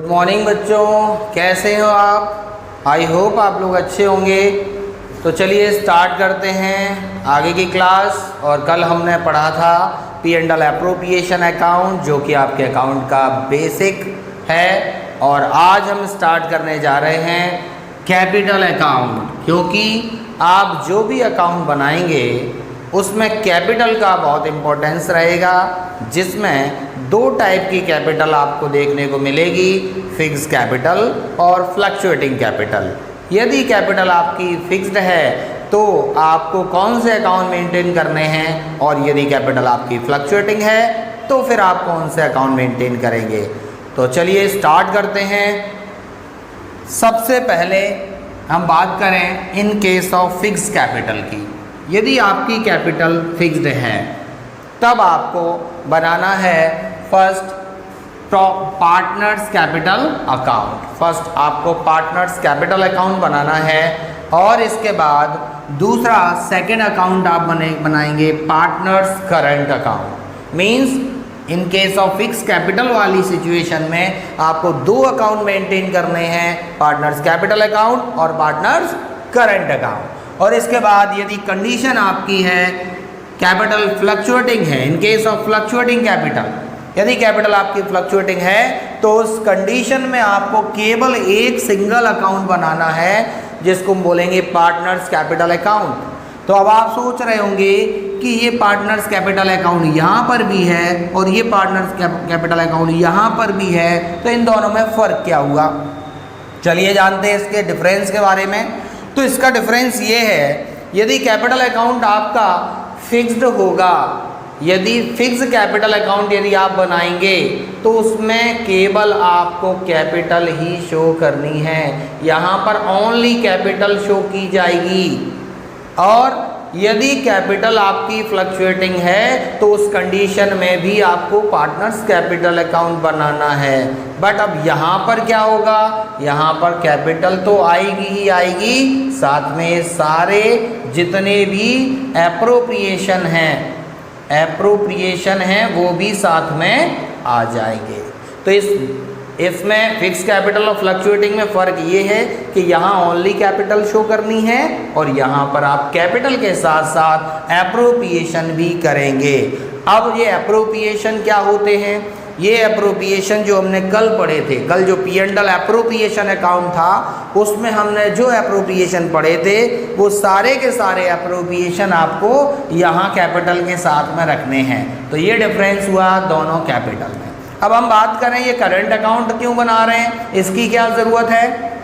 Good morning बच्चों, कैसे हो आप? आई होप आप लोग अच्छे होंगे। तो चलिए स्टार्ट करते हैं आगे की क्लास। और कल हमने पढ़ा था P&L एप्रोप्रिएशन अकाउंट, जो कि आपके अकाउंट का बेसिक है। और आज हम स्टार्ट करने जा रहे हैं कैपिटल अकाउंट, क्योंकि आप जो भी अकाउंट बनाएंगे उसमें कैपिटल का बहुत इम्पोर्टेंस रहेगा, जिसमें दो टाइप की कैपिटल आपको देखने को मिलेगी, फिक्स्ड कैपिटल और फ्लक्चुएटिंग कैपिटल। यदि कैपिटल आपकी फिक्स्ड है तो आपको कौन से अकाउंट मेंटेन करने हैं, और यदि कैपिटल आपकी फ्लक्चुएटिंग है तो फिर आप कौन से अकाउंट मेंटेन करेंगे। तो चलिए स्टार्ट करते हैं। सबसे पहले हम बात करें in case of fixed capital की। यदि आपकी कैपिटल फिक्स्ड है तब आपको बनाना है first partners capital account. First आपको पार्टनर्स कैपिटल अकाउंट बनाना है, और इसके बाद दूसरा सेकंड अकाउंट आप बनाएंगे partners current account. Means in case of fix capital वाली सिचुएशन में आपको दो अकाउंट मेंटेन करने हैं, पार्टनर्स कैपिटल अकाउंट और पार्टनर्स करंट अकाउंट। और इसके बाद यदि कंडीशन आपकी है कैपिटल फ्लक्चुएटिंग है, in case of fluctuating capital, यदि कैपिटल आपकी फ्लक्चुएटिंग है तो उस कंडीशन में आपको केवल एक सिंगल अकाउंट बनाना है, जिसको हम बोलेंगे पार्टनर्स कैपिटल अकाउंट। तो अब आप सोच रहे होंगे कि ये पार्टनर्स कैपिटल अकाउंट यहाँ पर भी है और ये पार्टनर्स कैपिटल अकाउंट यहाँ पर भी है, तो इन दोनों में फ़र्क क्या हुआ। चलिए जानते हैं इसके डिफरेंस के बारे में। तो इसका डिफरेंस ये है, यदि कैपिटल अकाउंट आपका फिक्स्ड होगा, यदि फिक्स कैपिटल अकाउंट यदि आप बनाएंगे तो उसमें केवल आपको कैपिटल ही शो करनी है, यहाँ पर ओनली कैपिटल शो की जाएगी। और यदि कैपिटल आपकी फ्लक्चुएटिंग है तो उस कंडीशन में भी आपको पार्टनर्स कैपिटल अकाउंट बनाना है। बट अब यहाँ पर क्या होगा, यहाँ पर कैपिटल तो आएगी ही आएगी, साथ में सारे जितने भी एप्रोप्रिएशन हैं वो भी साथ में आ जाएंगे। तो इसमें फिक्स कैपिटल और फ्लक्चुएटिंग में फ़र्क ये है कि यहाँ ओनली कैपिटल शो करनी है और यहाँ पर आप कैपिटल के साथ साथ एप्रोप्रिएशन भी करेंगे। अब ये एप्रोप्रिएशन क्या होते हैं? ये एप्रोप्रिएशन जो हमने कल पढ़े थे, कल जो P&L एप्रोप्रिएशन अकाउंट था उसमें हमने जो एप्रोप्रिएशन पढ़े थे वो सारे के सारे एप्रोप्रिएशन आपको यहाँ कैपिटल के साथ में रखने हैं। तो ये डिफरेंस हुआ दोनों कैपिटल में। अब हम बात करें ये करंट अकाउंट क्यों बना रहे हैं, इसकी क्या ज़रूरत है?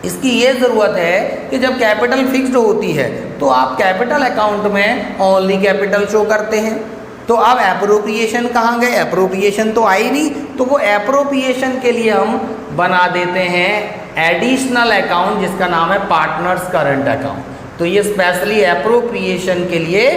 इसकी ये ज़रूरत है कि जब कैपिटल फिक्स्ड होती है तो आप कैपिटल अकाउंट में ओनली कैपिटल शो करते हैं। तो अब एप्रोप्रिएशन कहाँ गए? एप्रोप्रिएशन तो आई नहीं, तो वो एप्रोप्रिएशन के लिए हम बना देते हैं एडिशनल अकाउंट, जिसका नाम है पार्टनर्स करंट अकाउंट। तो ये स्पेशली एप्रोप्रिएशन के लिए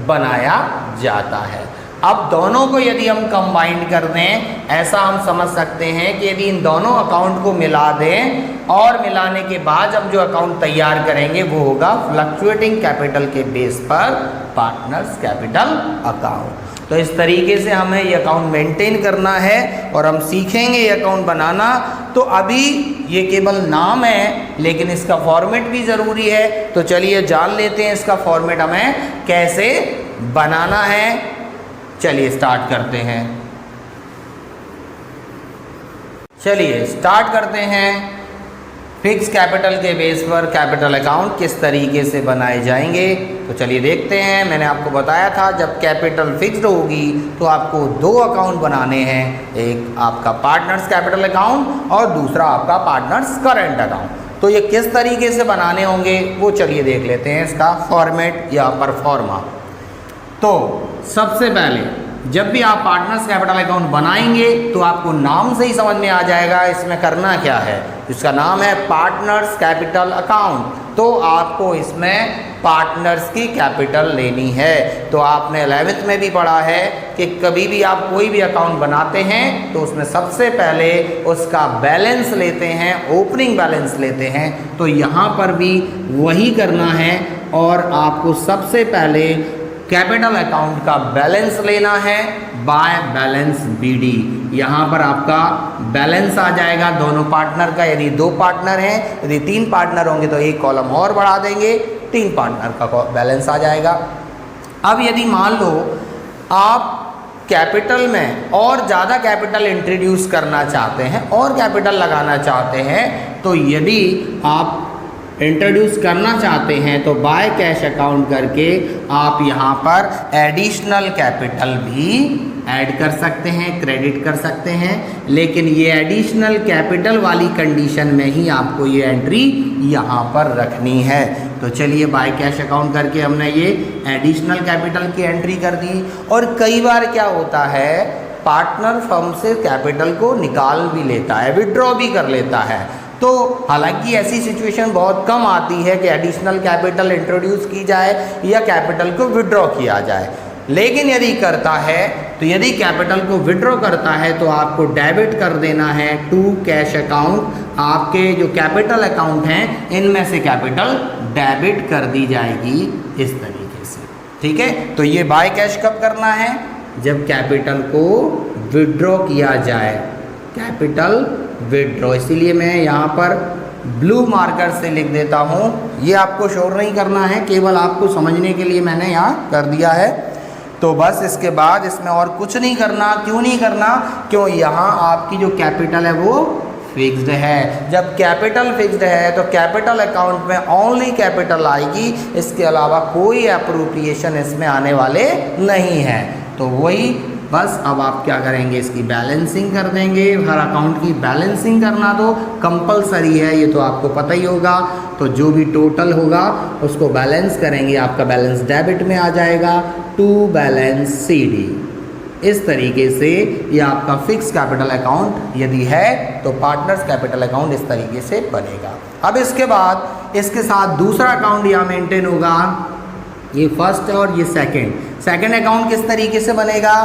बनाया जाता है। अब दोनों को यदि हम कंबाइन कर दें, ऐसा हम समझ सकते हैं कि यदि इन दोनों अकाउंट को मिला दें और मिलाने के बाद हम जो अकाउंट तैयार करेंगे वो होगा फ्लक्चुएटिंग कैपिटल के बेस पर पार्टनर्स कैपिटल अकाउंट। तो इस तरीके से हमें ये अकाउंट मेंटेन करना है और हम सीखेंगे ये अकाउंट बनाना। तो अभी ये केवल नाम है, लेकिन इसका फॉर्मेट भी ज़रूरी है। तो चलिए जान लेते हैं इसका फॉर्मेट हमें कैसे बनाना है। चलिए स्टार्ट करते हैं। चलिए स्टार्ट करते हैं फिक्स कैपिटल के बेस पर कैपिटल अकाउंट किस तरीके से बनाए जाएंगे। तो चलिए देखते हैं। मैंने आपको बताया था जब कैपिटल फिक्स्ड होगी तो आपको दो अकाउंट बनाने हैं, एक आपका पार्टनर्स कैपिटल अकाउंट और दूसरा आपका पार्टनर्स करंट अकाउंट। तो ये किस तरीके से बनाने होंगे वो चलिए देख लेते हैं, इसका फॉर्मेट या परफॉर्मा। तो सबसे पहले जब भी आप पार्टनर्स कैपिटल अकाउंट बनाएंगे तो आपको नाम से ही समझ में आ जाएगा इसमें करना क्या है। इसका नाम है पार्टनर्स कैपिटल अकाउंट, तो आपको इसमें पार्टनर्स की कैपिटल लेनी है। तो आपने 11th में भी पढ़ा है कि कभी भी आप कोई भी अकाउंट बनाते हैं तो उसमें सबसे पहले उसका बैलेंस लेते हैं, ओपनिंग बैलेंस लेते हैं। तो यहाँ पर भी वही करना है और आपको सबसे पहले कैपिटल अकाउंट का बैलेंस लेना है, बाय बैलेंस BD। यहाँ पर आपका बैलेंस आ जाएगा दोनों पार्टनर का, यदि 2 पार्टनर हैं, यदि 3 पार्टनर होंगे तो एक कॉलम और बढ़ा देंगे, 3 पार्टनर का बैलेंस आ जाएगा। अब यदि मान लो आप कैपिटल में और ज़्यादा कैपिटल इंट्रोड्यूस करना चाहते हैं और कैपिटल लगाना चाहते हैं, तो यदि आप इंट्रोड्यूस करना चाहते हैं तो बाय कैश अकाउंट करके आप यहाँ पर एडिशनल कैपिटल भी ऐड कर सकते हैं, क्रेडिट कर सकते हैं। लेकिन ये एडिशनल कैपिटल वाली कंडीशन में ही आपको ये एंट्री यहाँ पर रखनी है। तो चलिए बाय कैश अकाउंट करके हमने ये एडिशनल कैपिटल की एंट्री कर दी। और कई बार क्या होता है, पार्टनर फर्म से कैपिटल को निकाल भी लेता है, विड्रॉ भी कर लेता है। तो हालांकि ऐसी सिचुएशन बहुत कम आती है कि एडिशनल कैपिटल इंट्रोड्यूस की जाए या कैपिटल को विड्रॉ किया जाए, लेकिन यदि करता है तो यदि कैपिटल को विड्रॉ करता है तो आपको डेबिट कर देना है टू कैश अकाउंट। आपके जो कैपिटल अकाउंट हैं इनमें से कैपिटल डेबिट कर दी जाएगी इस तरीके से, ठीक है। तो ये बाय कैश कब करना है, जब कैपिटल को विड्रॉ किया जाए, कैपिटल विड्रॉ। इसीलिए मैं यहाँ पर ब्लू मार्कर से लिख देता हूँ, ये आपको शोर नहीं करना है, केवल आपको समझने के लिए मैंने यहाँ कर दिया है। तो बस इसके बाद इसमें और कुछ नहीं करना। क्यों नहीं करना, क्यों यहाँ आपकी जो कैपिटल है वो फिक्स्ड है। जब कैपिटल फिक्स्ड है तो कैपिटल अकाउंट में ओनली कैपिटल आएगी, इसके अलावा कोई अप्रोप्रिएशन इसमें आने वाले नहीं है। तो वही बस अब आप क्या करेंगे, इसकी बैलेंसिंग कर देंगे। हर अकाउंट की बैलेंसिंग करना तो कंपलसरी है, ये तो आपको पता ही होगा। तो जो भी टोटल होगा उसको बैलेंस करेंगे, आपका बैलेंस डेबिट में आ जाएगा टू बैलेंस CD। इस तरीके से ये आपका फिक्स कैपिटल अकाउंट यदि है तो पार्टनर्स कैपिटल अकाउंट इस तरीके से बनेगा। अब इसके बाद इसके साथ दूसरा अकाउंट यहाँ मेंटेन होगा, ये फर्स्ट और ये सेकंड अकाउंट किस तरीके से बनेगा।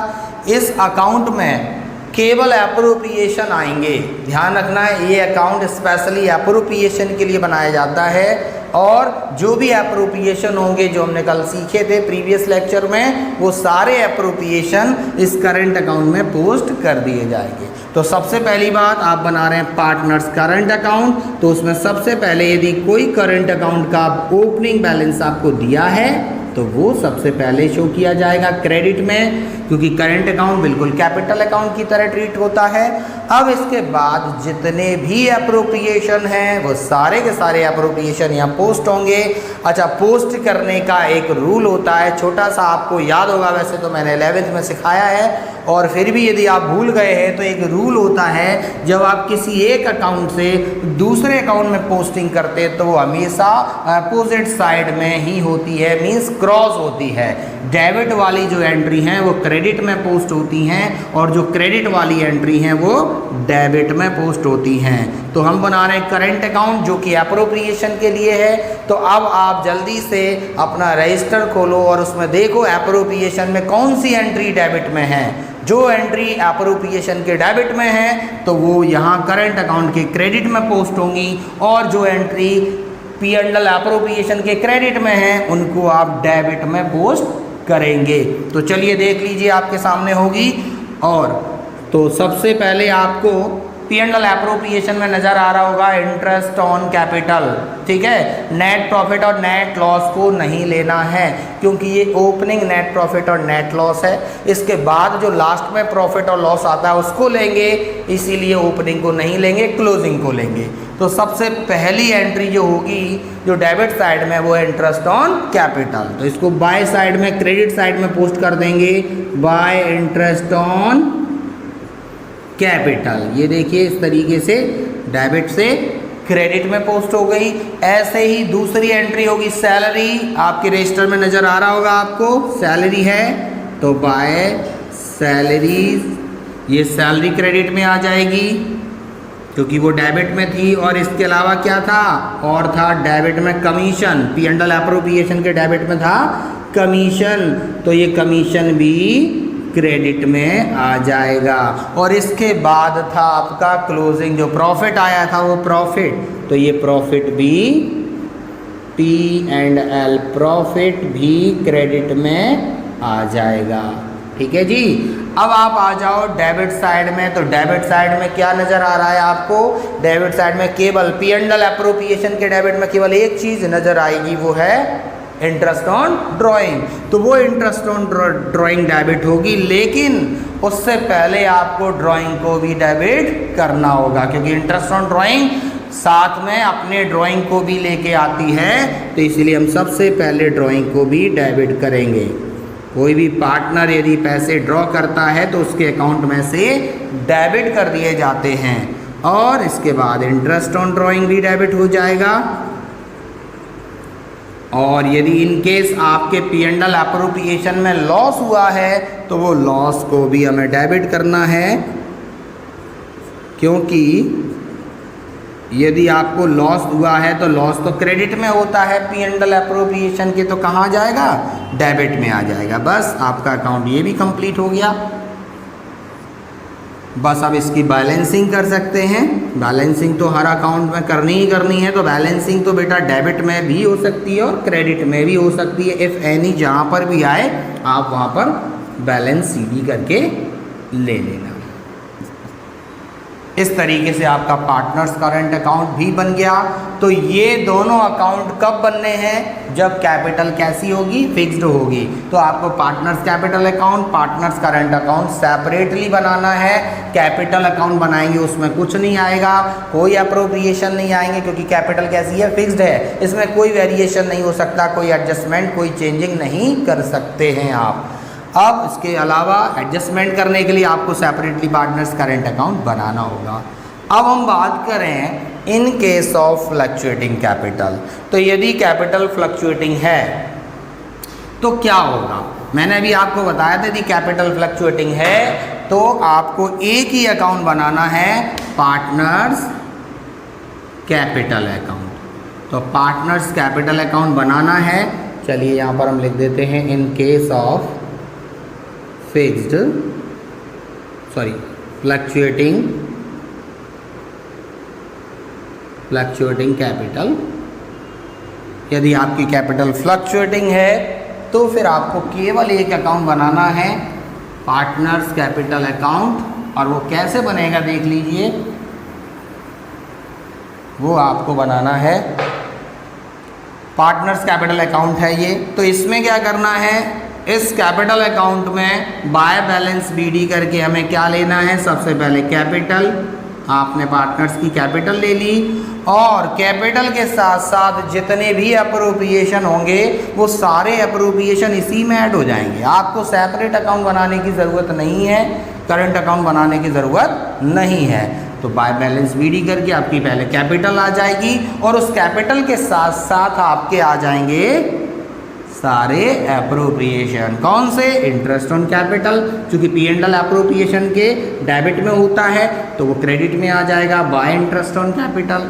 इस अकाउंट में केवल एप्रोप्रिएशन आएंगे। ध्यान रखना है, ये अकाउंट स्पेशली एप्रोप्रिएशन के लिए बनाया जाता है और जो भी एप्रोप्रिएशन होंगे जो हमने कल सीखे थे प्रीवियस लेक्चर में, वो सारे एप्रोप्रिएशन इस करंट अकाउंट में पोस्ट कर दिए जाएंगे। तो सबसे पहली बात, आप बना रहे हैं पार्टनर्स करंट अकाउंट, तो उसमें सबसे पहले यदि कोई करंट अकाउंट का ओपनिंग बैलेंस आपको दिया है तो वो सबसे पहले शो किया जाएगा क्रेडिट में, क्योंकि करंट अकाउंट बिल्कुल कैपिटल अकाउंट की तरह ट्रीट होता है। अब इसके बाद जितने भी एप्रोप्रिएशन हैं वो सारे के सारे एप्रोप्रिएशन यहाँ पोस्ट होंगे। अच्छा, पोस्ट करने का एक रूल होता है, छोटा सा आपको याद होगा, वैसे तो मैंने 11th में सिखाया है, और फिर भी यदि आप भूल गए हैं तो एक रूल होता है, जब आप किसी एक अकाउंट से दूसरे अकाउंट में पोस्टिंग करते हैं तो वो हमेशा अपोजिट साइड में ही होती है, मीन्स क्रॉस होती है। डेबिट वाली जो एंट्री हैं वो क्रेडिट में पोस्ट होती हैं और जो क्रेडिट वाली एंट्री हैं वो डेबिट में पोस्ट होती हैं। तो हम बना रहे हैं करंट अकाउंट जो कि एप्रोप्रिएशन के लिए है। तो अब आप जल्दी से अपना रजिस्टर खोलो और उसमें देखो एप्रोप्रिएशन में कौन सी एंट्री डेबिट में है। जो एंट्री एप्रोप्रिएशन के डेबिट में है तो वो यहाँ करंट अकाउंट के क्रेडिट में पोस्ट होंगी, और जो एंट्री P&L एप्रोप्रिएशन के क्रेडिट में है उनको आप डेबिट में पोस्ट करेंगे। तो चलिए देख लीजिए, आपके सामने होगी। और तो सबसे पहले आपको P&L एप्रोप्रिएशन में नज़र आ रहा होगा इंटरेस्ट ऑन कैपिटल, ठीक है। नेट प्रॉफिट और नेट लॉस को नहीं लेना है क्योंकि ये ओपनिंग नेट प्रॉफिट और नेट लॉस है। इसके बाद जो लास्ट में प्रॉफिट और लॉस आता है उसको लेंगे, इसीलिए ओपनिंग को नहीं लेंगे, क्लोजिंग को लेंगे। तो सबसे पहली एंट्री जो होगी जो डेबिट साइड में वो है इंटरेस्ट ऑन कैपिटल। तो इसको बाय साइड में, क्रेडिट साइड में पोस्ट कर देंगे, बाय इंटरेस्ट ऑन कैपिटल। ये देखिए इस तरीके से डेबिट से क्रेडिट में पोस्ट हो गई। ऐसे ही दूसरी एंट्री होगी सैलरी, आपके रजिस्टर में नज़र आ रहा होगा आपको, सैलरी है तो बाय सैलरी, ये सैलरी क्रेडिट में आ जाएगी क्योंकि वो डेबिट में थी। और इसके अलावा क्या था, और था डेबिट में कमीशन, P&L एप्रोप्रिएशन के डेबिट में था कमीशन, तो ये कमीशन भी क्रेडिट में आ जाएगा। और इसके बाद था आपका क्लोजिंग, जो प्रॉफिट आया था वो प्रॉफिट, तो ये प्रॉफिट भी P&L प्रॉफिट भी क्रेडिट में आ जाएगा, ठीक है जी। अब आप आ जाओ डेबिट साइड में। तो डेबिट साइड में क्या नज़र आ रहा है आपको? डेबिट साइड में केवल पी एंड एल एप्रोप्रिएशन के डेबिट में केवल एक चीज़ नज़र आएगी, वो है इंटरेस्ट ऑन ड्राइंग। तो वो इंटरेस्ट ऑन ड्राइंग डेबिट होगी, लेकिन उससे पहले आपको ड्राइंग को भी डेबिट करना होगा, क्योंकि इंटरेस्ट ऑन ड्राइंग साथ में अपने ड्राइंग को भी लेके आती है। तो इसलिए हम सबसे पहले ड्राइंग को भी डेबिट करेंगे। कोई भी पार्टनर यदि पैसे ड्रॉ करता है तो उसके अकाउंट में से डेबिट कर दिए जाते हैं, और इसके बाद इंटरेस्ट ऑन ड्राइंग भी डेबिट हो जाएगा। और यदि इन केस आपके पी एंड एल एप्रोप्रिएशन में लॉस हुआ है तो वो लॉस को भी हमें डेबिट करना है, क्योंकि यदि आपको लॉस हुआ है तो लॉस तो क्रेडिट में होता है पी एंड एल एप्रोप्रिएशन के, तो कहाँ जाएगा? डेबिट में आ जाएगा। बस आपका अकाउंट ये भी कंप्लीट हो गया। बस अब इसकी बैलेंसिंग कर सकते हैं। बैलेंसिंग तो हर अकाउंट में करनी ही करनी है, तो बैलेंसिंग तो बेटा डेबिट में भी हो सकती है और क्रेडिट में भी हो सकती है। इफ़ एनी जहाँ पर भी आए आप वहाँ पर बैलेंस सीडी करके ले लेना। इस तरीके से आपका पार्टनर्स करंट अकाउंट भी बन गया। तो ये दोनों अकाउंट कब बनने हैं? जब कैपिटल कैसी होगी? फिक्स्ड होगी। तो आपको partners capital account, partners current account separately बनाना है। कैपिटल अकाउंट बनाएंगे उसमें कुछ नहीं आएगा, कोई अप्रोप्रिएशन नहीं आएंगे, क्योंकि कैपिटल कैसी है? फिक्स्ड है। इसमें कोई वेरिएशन नहीं हो सकता, कोई एडजस्टमेंट, कोई चेंजिंग नहीं कर सकते हैं आप। अब इसके अलावा एडजस्टमेंट करने के लिए आपको सेपरेटली पार्टनर्स करंट अकाउंट बनाना होगा। अब हम बात करें in case of fluctuating capital. तो यदि कैपिटल फ्लक्चुएटिंग है तो क्या होगा? मैंने अभी आपको बताया था, यदि कैपिटल फ्लक्चुएटिंग है तो आपको एक ही अकाउंट बनाना है, पार्टनर्स कैपिटल अकाउंट। तो पार्टनर्स कैपिटल अकाउंट बनाना है। चलिए यहाँ पर हम लिख देते हैं in case of fluctuating capital. यदि आपकी कैपिटल फ्लक्चुएटिंग है तो फिर आपको केवल एक अकाउंट बनाना है, पार्टनर्स कैपिटल अकाउंट। और वो कैसे बनेगा देख लीजिए। वो आपको बनाना है, पार्टनर्स कैपिटल अकाउंट है ये। तो इसमें क्या करना है? इस कैपिटल अकाउंट में बाय बैलेंस बीडी करके हमें क्या लेना है? सबसे पहले कैपिटल, आपने पार्टनर्स की कैपिटल ले ली, और कैपिटल के साथ साथ जितने भी अप्रोप्रिएशन होंगे वो सारे अप्रोप्रिएशन इसी में ऐड हो जाएंगे। आपको सेपरेट अकाउंट बनाने की ज़रूरत नहीं है, करंट अकाउंट बनाने की ज़रूरत नहीं है। तो बाय बैलेंस बीडी करके आपकी पहले कैपिटल आ जाएगी, और उस कैपिटल के साथ साथ आपके आ जाएंगे सारे एप्रोप्रिएशन। कौन से? इंटरेस्ट ऑन कैपिटल, क्योंकि पी एंड एल एप्रोप्रिएशन के डेबिट में होता है तो वो क्रेडिट में आ जाएगा bye interest on capital.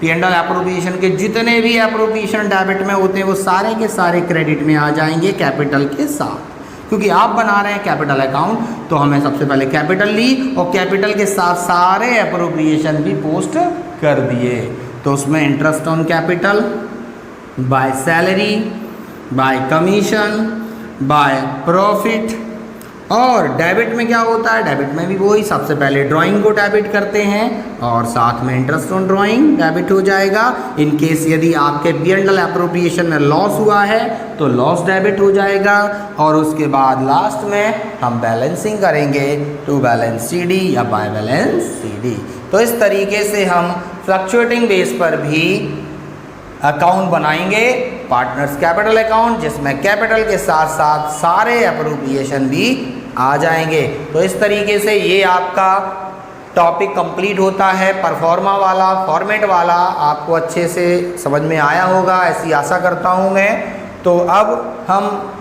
P and L appropriation के जितने भी एप्रोप्रिएशन डेबिट में होते हैं वो सारे के सारे क्रेडिट में आ जाएंगे कैपिटल के साथ। क्योंकि आप बना रहे हैं कैपिटल अकाउंट, तो हमें सबसे पहले कैपिटल ली और कैपिटल के साथ सारे एप्रोप्रिएशन भी पोस्ट कर दिए। तो उसमें interest on capital, by salary, bye commission, by profit. और डेबिट में क्या होता है? डेबिट में भी वही, सबसे पहले ड्राइंग को डेबिट करते हैं और साथ में इंटरेस्ट ऑन ड्राइंग डेबिट हो जाएगा। इन केस यदि आपके पी एंड एल एप्रोप्रिएशन में लॉस हुआ है तो लॉस डेबिट हो जाएगा। और उसके बाद लास्ट में हम बैलेंसिंग करेंगे, टू बैलेंस सीडी या बाय बैलेंस सीडी। तो इस तरीके से हम फ्लक्चुएटिंग बेस पर भी अकाउंट बनाएंगे, पार्टनर्स कैपिटल अकाउंट, जिसमें कैपिटल के साथ साथ सारे एप्रोप्रिएशन भी आ जाएंगे। तो इस तरीके से ये आपका टॉपिक कंप्लीट होता है। परफॉर्मा वाला, फॉर्मेट वाला आपको अच्छे से समझ में आया होगा, ऐसी आशा करता हूँ मैं। तो अब हम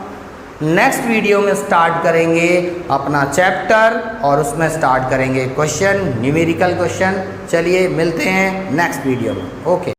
नेक्स्ट वीडियो में स्टार्ट करेंगे अपना चैप्टर, और उसमें स्टार्ट करेंगे क्वेश्चन, न्यूमेरिकल क्वेश्चन। चलिए मिलते हैं नेक्स्ट वीडियो में। ओके।